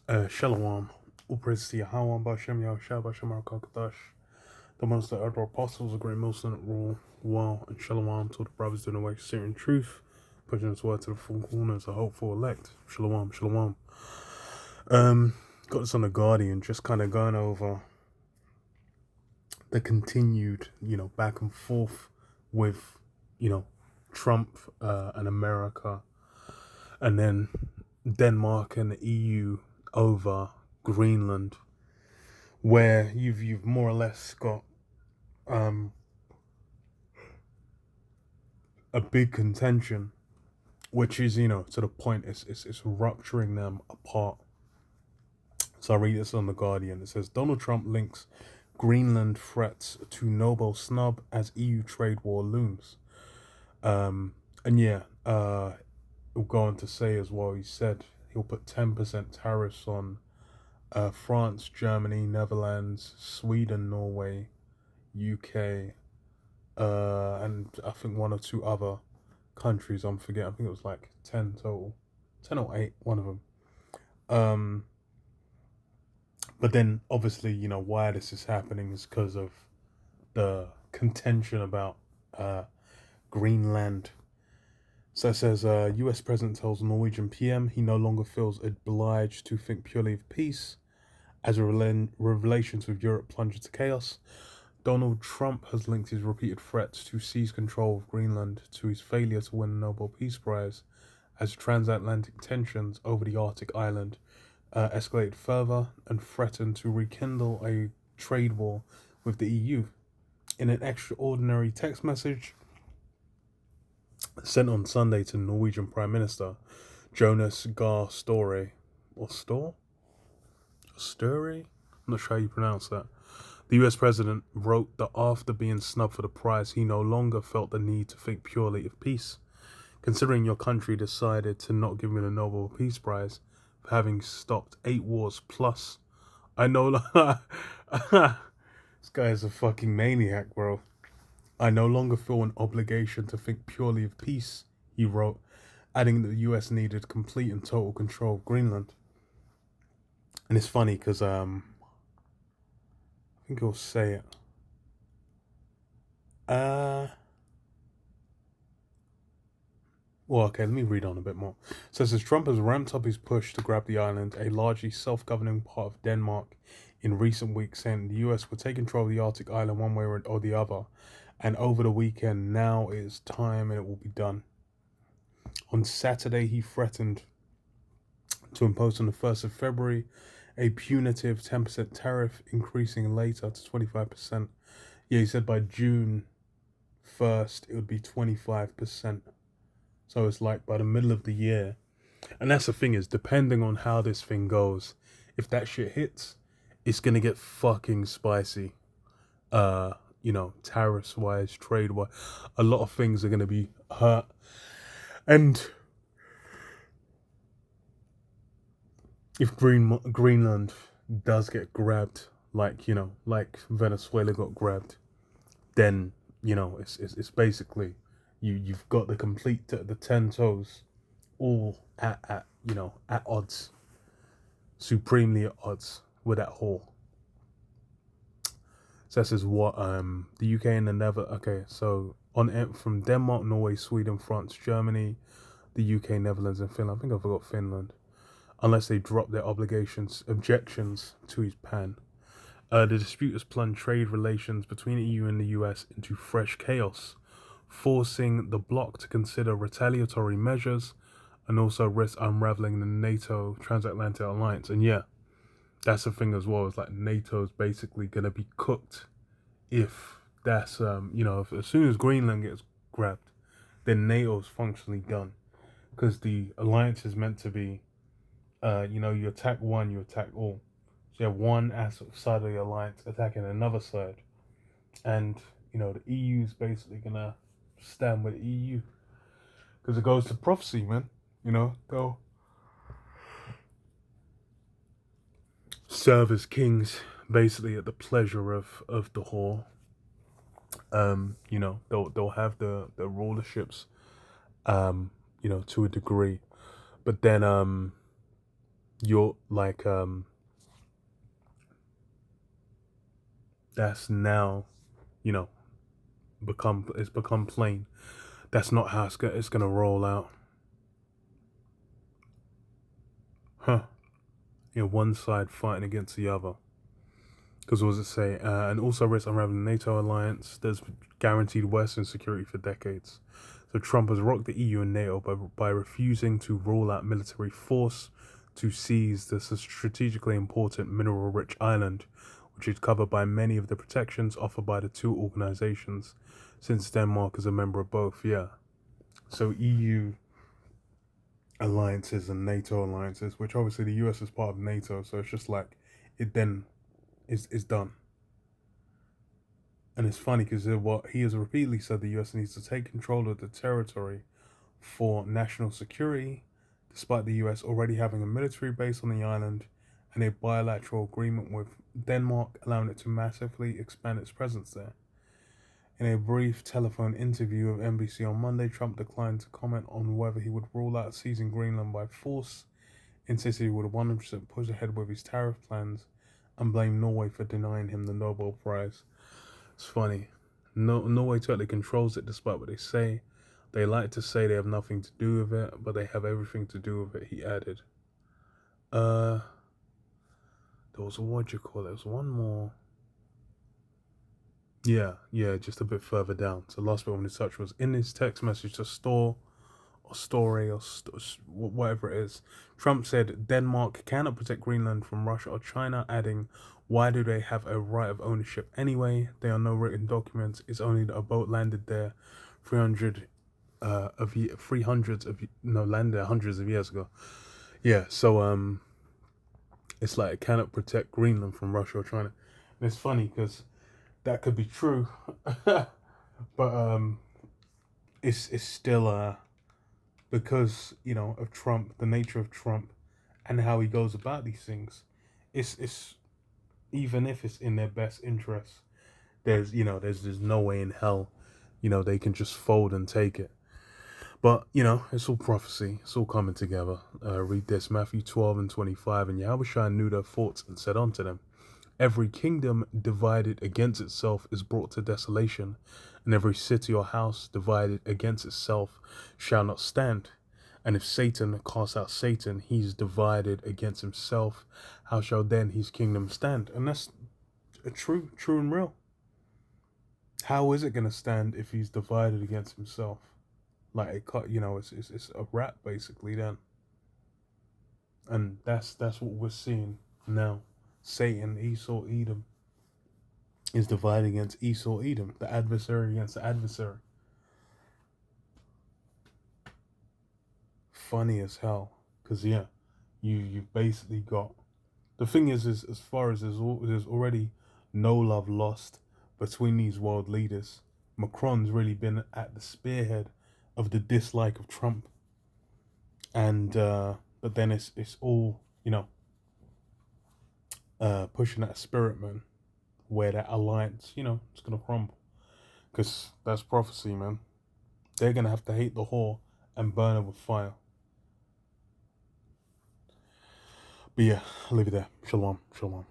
Shalom. All praise to Yahweh, Bashem, Yahushua, Bashem, Kadash. The ones that are apostles, the great Muslim rule well, and Shalom to the brothers doing away certain truth, pushing his word to the full corners, a hopeful elect. Shalom, Shalom. Um, got this on the Guardian, just kind of going over the continued, back and forth with, Trump and America, and then Denmark and the EU over Greenland, where you've more or less got um, a big contention, which is to the point it's rupturing them apart. So I read this on the Guardian. It says Donald Trump links Greenland threats to Nobel snub as EU trade war looms. And yeah, he'll go on to say as well. He said he'll put 10% tariffs on France, Germany, Netherlands, Sweden, Norway, UK, and I think one or two other countries. I'm forgetting. I think it was like 10 total, 10 or 8, one of them. But then obviously, why this is happening is because of the contention about Greenland. So it says, U.S. President tells Norwegian PM he no longer feels obliged to think purely of peace as relations with Europe plunge into chaos. Donald Trump has linked his repeated threats to seize control of Greenland to his failure to win the Nobel Peace Prize as transatlantic tensions over the Arctic island escalated further and threatened to rekindle a trade war with the EU. In an extraordinary text message sent on Sunday to Norwegian Prime Minister Jonas Gahr Støre, or Store? Støre? I'm not sure how you pronounce that. The US president wrote that after being snubbed for the prize, he no longer felt the need to think purely of peace. Considering your country decided to not give me the Nobel Peace Prize for having stopped 8 wars plus, I no longer... This guy is a fucking maniac, bro. I no longer feel an obligation to think purely of peace, he wrote, adding that the US needed complete and total control of Greenland. And it's funny because I think he'll say it. Well, okay, let me read on a bit more. So it says Trump has ramped up his push to grab the island, a largely self-governing part of Denmark, in recent weeks, saying the US would take control of the Arctic island one way or the other. And over the weekend, now it is time and it will be done. On Saturday, he threatened to impose on the 1st of February a punitive 10% tariff, increasing later to 25%. Yeah, he said by June 1st, it would be 25%. So it's like by the middle of the year. And that's the thing is, depending on how this thing goes, if that shit hits, it's going to get fucking spicy. Tariffs wise, trade wise, a lot of things are going to be hurt. And if Greenland does get grabbed, like Venezuela got grabbed, then it's basically you've got the complete the 10 toes all at odds, supremely at odds with that whore. So this is what the UK and the Netherlands. Okay, so on it from Denmark, Norway, Sweden, France, Germany, the UK, Netherlands, and Finland. I think I forgot Finland, unless they drop their objections to his ban. The dispute has plunged trade relations between the EU and the US into fresh chaos, forcing the bloc to consider retaliatory measures and also risk unraveling the NATO transatlantic alliance. And yeah, that's the thing as well. It's like NATO's basically going to be cooked if that's, if, as soon as Greenland gets grabbed, then NATO's functionally done. Because the alliance is meant to be, you attack one, you attack all. So you have one side of the alliance attacking another side. And, the EU's basically going to stand with the EU. Because it goes to prophecy, man. They'll serve as kings, basically at the pleasure of the whore. They'll have the rulerships, to a degree. But then, you're like that's now, you know, it's become plain. That's not how it's gonna roll out. Huh. One side fighting against the other. Because what does it say? And also risks unraveling the NATO alliance. There's guaranteed Western security for decades. So Trump has rocked the EU and NATO by refusing to roll out military force to seize this strategically important mineral-rich island, which is covered by many of the protections offered by the two organizations, since Denmark is a member of both. Yeah. So EU alliances and NATO alliances, which obviously the US is part of NATO, so it's just like it then is done. And it's funny because what he has repeatedly said, the US needs to take control of the territory for national security, despite the US already having a military base on the island and a bilateral agreement with Denmark allowing it to massively expand its presence there. In a brief telephone interview with NBC on Monday, Trump declined to comment on whether he would rule out seizing Greenland by force, insisted he would 100% push ahead with his tariff plans, and blamed Norway for denying him the Nobel Prize. It's funny. Norway totally controls it despite what they say. They like to say they have nothing to do with it, but they have everything to do with it, he added. There was what you call it? There was one more. Yeah, just a bit further down. So last bit on his touch was in his text message to whatever it is. Trump said Denmark cannot protect Greenland from Russia or China, adding, "Why do they have a right of ownership anyway? There are no written documents. It's only that a boat landed there 300 landed there hundreds of years ago." Yeah, so it's like it cannot protect Greenland from Russia or China. And it's funny because that could be true, but it's still because of Trump, the nature of Trump, and how he goes about these things. It's even if it's in their best interest, there's no way in hell, they can just fold and take it. But it's all prophecy. It's all coming together. Read this, Matthew 12:25, and Yahushua knew their thoughts and said unto them, "Every kingdom divided against itself is brought to desolation, and every city or house divided against itself shall not stand. And if Satan casts out Satan, he's divided against himself. How shall then his kingdom stand?" And that's true and real. How is it going to stand if he's divided against himself? Like it's a wrap basically then. And that's what we're seeing now. Satan, Esau, Edom, is divided against Esau, Edom, the adversary against the adversary. Funny as hell, because you've basically got. The thing is as far as there's already no love lost between these world leaders. Macron's really been at the spearhead of the dislike of Trump, and but then it's all pushing that spirit, man, where that alliance, it's gonna crumble, because that's prophecy, man. They're gonna have to hate the whore and burn her with fire. But yeah, I'll leave it there. Shalom, shalom.